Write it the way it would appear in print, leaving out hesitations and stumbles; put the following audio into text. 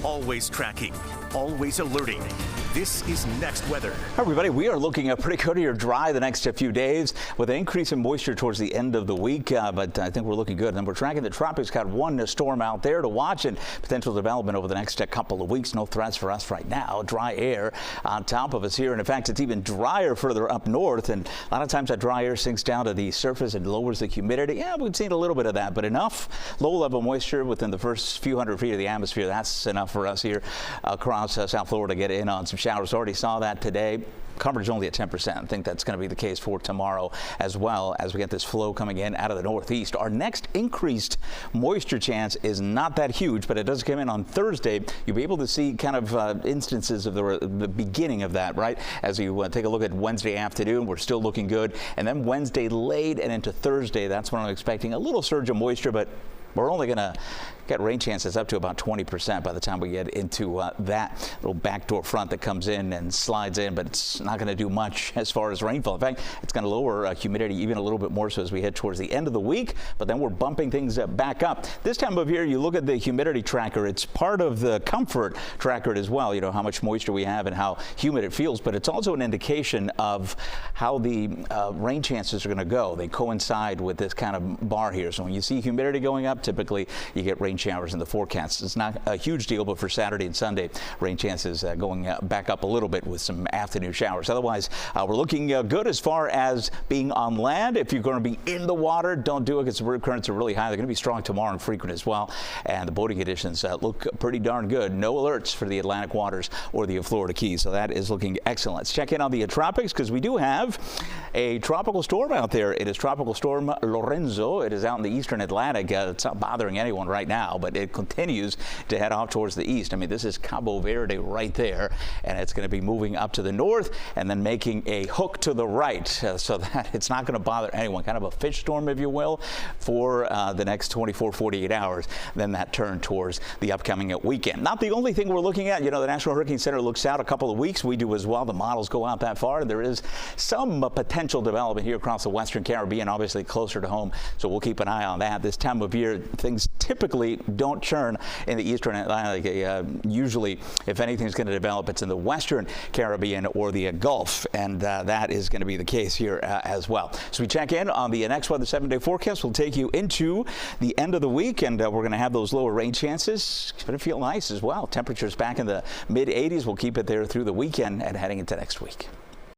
always tracking, always alerting. This is Next Weather. Hi everybody, we are looking pretty good here, dry the next few days with an increase in moisture towards the end of the week, but I think we're looking good. And we're tracking the tropics, got one storm out there to watch and potential development over the next couple of weeks. No threats for us right now. Dry air on top of us here, and in fact it's even drier further up north, and a lot of times that dry air sinks down to the surface and lowers the humidity. Yeah, we've seen a little bit of that, but enough low level moisture within the first few hundred feet of the atmosphere. That's enough for us here across South Florida to get in on some showers. Already saw that today. Coverage only at 10%. I think that's going to be the case for tomorrow as well as we get this flow coming in out of the northeast. Our next increased moisture chance is not that huge, but it does come in on Thursday. You'll be able to see kind of instances of the beginning of that, right? As you take a look at Wednesday afternoon, we're still looking good. And then Wednesday late and into Thursday, that's when I'm expecting a little surge of moisture, but we're only going to get rain chances up to about 20% by the time we get into that little backdoor front that comes in and slides in, but it's not going to do much as far as rainfall. In fact, it's going to lower humidity even a little bit more so as we head towards the end of the week, but then we're bumping things back up. This time of year, you look at the humidity tracker. It's part of the comfort tracker as well, you know, how much moisture we have and how humid it feels, but it's also an indication of how the rain chances are going to go. They coincide with this kind of bar here. So when you see humidity going up, typically you get rain showers in the forecast. It's not a huge deal, but for Saturday and Sunday, rain chances going back up a little bit with some afternoon showers. Otherwise, we're looking good as far as being on land. If you're going to be in the water, don't do it because the river currents are really high. They're going to be strong tomorrow and frequent as well. And the boating conditions look pretty darn good. No alerts for the Atlantic waters or the Florida Keys. So that is looking excellent. Let's check in on the tropics because we do have a tropical storm out there. It is Tropical Storm Lorenzo. It is out in the eastern Atlantic. It's not bothering anyone right now, but it continues to head off towards the east. I mean, this is Cabo Verde right there, and it's going to be moving up to the north and then making a hook to the right so that it's not going to bother anyone. Kind of a fish storm, if you will, for the next 24, 48 hours. Then that turn towards the upcoming weekend. Not the only thing we're looking at. You know, the National Hurricane Center looks out a couple of weeks. We do as well. The models go out that far. There is some potential development here across the Western Caribbean, obviously closer to home, so we'll keep an eye on that. This time of year, things typically don't churn in the eastern Atlantic. Usually, if anything's going to develop, it's in the Western Caribbean or the Gulf, and that is going to be the case here as well. So we check in on the next weather 7-day forecast. We'll take you into the end of the week, and we're going to have those lower rain chances. It's going to feel nice as well. Temperatures back in the mid-80s. We'll keep it there through the weekend and heading into next week.